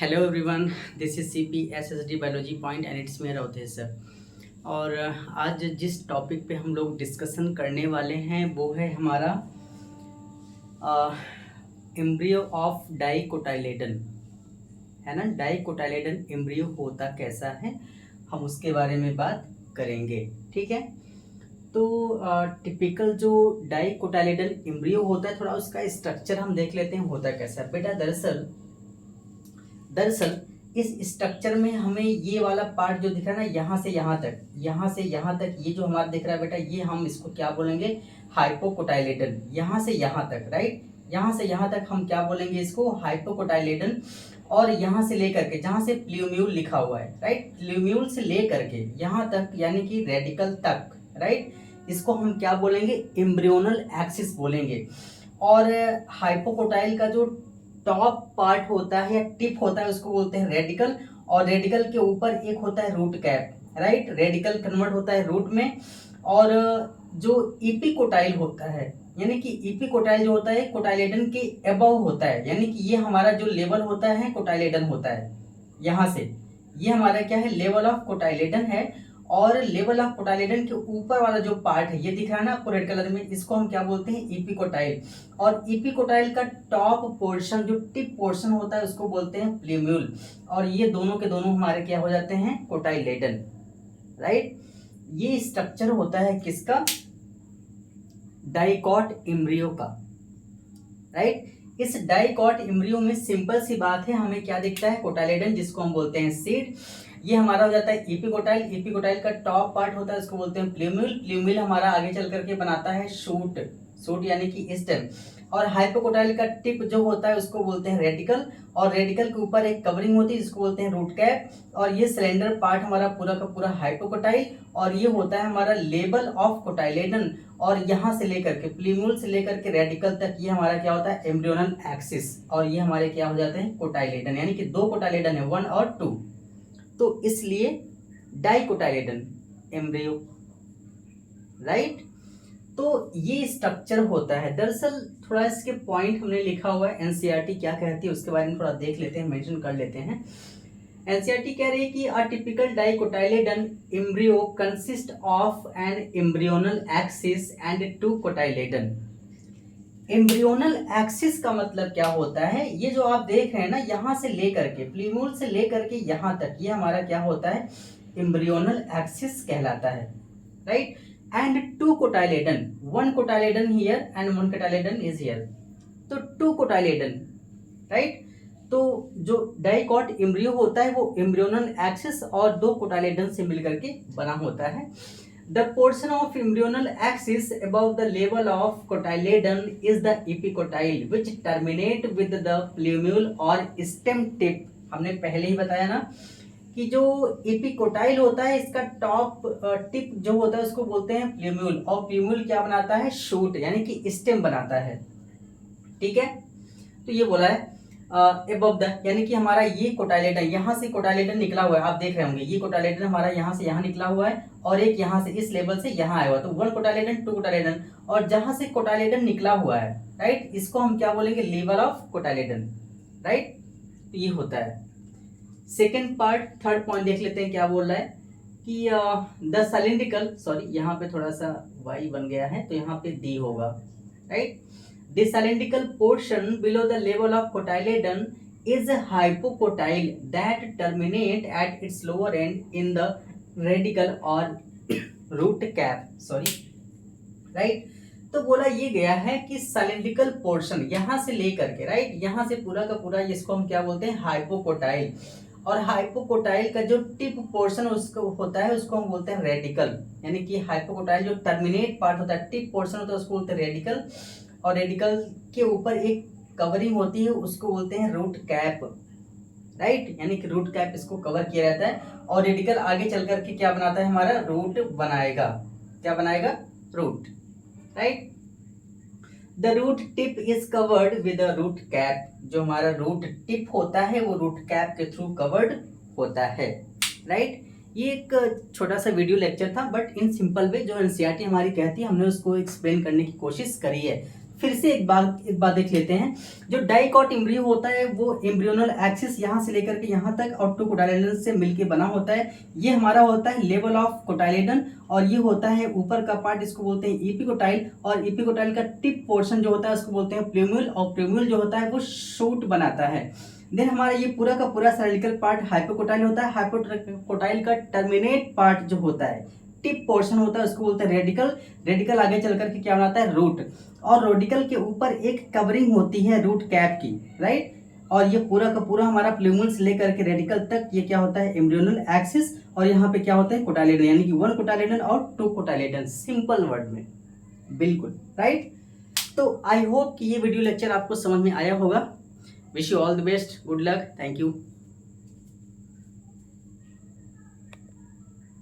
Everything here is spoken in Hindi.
Hello everyone, this is C P S S D biology point and it's मेरा अवधेश सर। और आज जिस टॉपिक पे हम लोग डिस्कशन करने वाले हैं वो है हमारा एम्ब्रियो ऑफ डाइकोटाइलेडन, है ना। डाइकोटाइलेडन एम्ब्रियो होता कैसा है, हम उसके बारे में बात करेंगे। ठीक है, तो टिपिकल जो डाइकोटाइलेडन एम्ब्रियो होता है, थोड़ा उसका स्ट्रक्चर हम देख लेते हैं होता कैसा है। बेटा दरअसल दरअसल इस स्ट्रक्चर में हमें ये वाला पार्ट जो दिख रहा है ना, यहाँ से यहाँ तक, यहाँ से यहाँ तक, ये जो हमारा दिख रहा है बेटा, ये हम इसको क्या बोलेंगे, हाइपोकोटाइलेडन। यहाँ से यहाँ तक, राइट, यहाँ से यहाँ तक हम क्या बोलेंगे इसको, हाइपोकोटाइलेडन। और यहाँ से लेकर के, जहाँ से प्ल्यूम्यूल लिखा हुआ है, राइट, प्ल्यूम्यूल से लेकर के यहाँ तक यानी कि रेडिकल तक, राइट, इसको हम क्या बोलेंगे, एम्ब्रियोनल एक्सिस बोलेंगे। और हाइपोकोटाइल का जो टॉप पार्ट होता है या टिप होता है उसको बोलते हैं रेडिकल। और रेडिकल के ऊपर एक होता है root cap, right, radical convert होता है रूट में। और जो इपिकोटाइल होता है, यानी कि इपिकोटाइल जो होता है कोटाइलेडन के अबव होता है, यानी कि ये हमारा जो लेवल होता है कोटाइलेडन होता है। यहाँ से ये हमारा क्या है, लेवल ऑफ कोटाइलेडन है। और लेवल ऑफ कोटाइलेडन के ऊपर वाला जो पार्ट है, ये दिख रहा है ना आपको रेड कलर में, इसको हम क्या बोलते हैं, इपिकोटाइल। और इपिकोटाइल का टॉप पोर्शन, जो टिप पोर्शन होता है, उसको बोलते हैं प्ल्यूम्यूल। और ये दोनों के दोनों हमारे क्या हो जाते हैं, कोटाइलेडन, राइट। ये स्ट्रक्चर होता है किसका, डाइकॉट एम्ब्रियो का, राइट। इस डाइकॉट एम्ब्रियो में सिंपल सी बात है, हमें क्या दिखता है, कोटाइलेडन, जिसको हम बोलते हैं सीड। ये हमारा हो जाता है इपिकोटाइल। इपिकोटाइल का टॉप पार्ट होता है, उसको बोलते हैं प्ल्यूम्यूल। प्ल्यूम्यूल हमारा आगे चल करके बनाता है शूट, शूट यानी कि स्टेम। और हाइपोकोटाइल का टिप जो होता है उसको बोलते हैं रेडिकल। और रेडिकल के ऊपर एक कवरिंग होती है जिसको बोलते हैं रूट कैप। और ये सिलेंडर पार्ट हमारा पूरा का पूरा हाइपोकोटाइल। और ये होता है हमारा लेवल ऑफ कोटाइलेडन। और यहाँ से लेकर के प्ल्यूम्यूल से लेकर के रेडिकल तक ये हमारा क्या होता है, एम्ब्रियोनल एक्सिस। और ये हमारे क्या हो जाते हैं, कोटाइलेडन, यानी कि दो कोटाइलेडन है, 1 और 2। तो इसलिए डाइकोटाइलेडन एम्ब्रियो, राइट। तो ये स्ट्रक्चर होता है। दरअसल थोड़ा इसके पॉइंट हमने लिखा हुआ है, एनसीईआरटी क्या कहती है उसके बारे में थोड़ा देख लेते हैं, मेंशन कर लेते हैं। एनसीईआरटी कह रही है कि a typical dicotyledon embryo consist of an embryonal axis and 2 cotyledon. Embryonal axis का मतलब क्या होता है, ये जो आप देख रहे हैं ना, यहाँ से लेकर के प्ल्यूम्यूल से लेकर के यहाँ तक, ये हमारा क्या होता है, एम्ब्रियोनल एक्सिस कहलाता है, right. And 2 cotyledon, 1 cotyledon here and 1 cotyledon is here. तो 2 कोटाइलेडन, राइट। तो जो डाइकॉट एम्ब्रियो होता है वो एम्ब्रियोनल एक्सिस और 2 कोटाइलेडन से मिलकर के बना होता है। The portion of embryonal axis above the level of cotyledon is the epicotyle, which terminate with the plumule or stem tip। हमने पहले ही बताया ना कि जो एपिकोटाइल होता है इसका टॉप टिप जो होता है उसको बोलते हैं प्ल्यूम्यूल। और प्ल्यूम्यूल क्या बनाता है, शूट यानी कि स्टेम बनाता है, ठीक है। तो ये बोला है एबव द, यानी कि हमारा ये कोटाइलेडन, यहाँ से कोटाइलेडन निकला हुआ है, आप देख रहे होंगे ये कोटाइलेडन हमारा यहाँ से यहाँ निकला हुआ है। और एक यहाँ से इस लेवल से यहाँ आया हुआ है, तो 1 कोटाइलेडन 2 कोटाइलेडन। और जहां से कोटाइलेडन निकला हुआ है, राइट, इसको हम क्या बोलेंगे, लेवल ऑफ कोटाइलेडन, राइट। तो ये होता है। सेकेंड पार्ट, थर्ड पॉइंट देख लेते हैं क्या बोल रहा है कि द सिलिंड्रिकल, सॉरी यहाँ पे थोड़ा सा वाई बन गया है तो यहाँ पे डी होगा, right. The cylindrical portion below the level of cotyledon is a hypocotyle that terminate at its lower end in the radical or root cap, sorry, right। तो बोला ये गया है कि cylindrical portion यहाँ से लेकर के, राइट, यहाँ से पूरा का पूरा, इसको हम क्या बोलते हैं, हाइपोकोटाइल। और हाइपोकोटाइल का जो टिप पोर्शन उसको होता है उसको हम बोलते हैं रेडिकल, यानी कि हाइपोकोटाइल जो टर्मिनेट पार्ट होता है, टिप पोर्शन होता है, उसको बोलते हैं रेडिकल। और रेडिकल के ऊपर एक कवरिंग होती है उसको बोलते हैं रूट कैप, राइट, यानी कि रूट कैप इसको कवर किया रहता है। और रेडिकल आगे चल करके क्या बनाता है, हमारा रूट बनाएगा, क्या बनाएगा, root, right. The root tip is covered with a root cap, जो हमारा रूट टिप होता है वो रूट कैप के थ्रू कवर्ड होता है, राइट। ये एक छोटा सा वीडियो लेक्चर था, बट इन सिंपल वे जो एनसीईआरटी हमारी कहती है हमने उसको एक्सप्लेन करने की कोशिश करी है। फिर से एक बात देख लेते हैं। जो डाइकॉट एम्ब्रियो होता है वो एम्ब्रियोनल एक्सिस यहाँ से लेकर के यहाँ तक और टू कोटाइलेडन से मिलके बना होता है। ये हमारा होता है लेवल ऑफ कोटाइलेडन और ये होता है ऊपर का पार्ट, इसको बोलते हैं एपिकोटाइल। और एपिकोटाइल का टिप पोर्शन जो होता है उसको बोलते हैं प्लूम्यूल, और प्लूम्यूल जो होता है वो शूट बनाता है। देन हमारा ये पूरा का पूरा सर्जिकल पार्ट हाइपोकोटाइल होता है। हाइपोकोटाइल का टर्मिनेट पार्ट जो होता है, टिप पोर्शन होता है, उसको बोलते हैं रेडिकल। रेडिकल आगे चल करके क्या बनाता है, रूट। और रेडिकल के ऊपर एक कवरिंग होती है रूट कैप की, राइट। और ये पूरा का पूरा हमारा प्लूम्यूल से लेकर के रेडिकल तक ये क्या होता है, एम्ब्रियोनल एक्सिस। और यहाँ पे क्या होता है, कोटाइलेडन, यानी कि 1 कोटाइलेडन और 2 कोटाइलेडन, सिंपल वर्ड में, बिल्कुल राइट। तो आई होप कि ये वीडियो लेक्चर आपको समझ में आया होगा। Wish you all the best, good luck, thank you.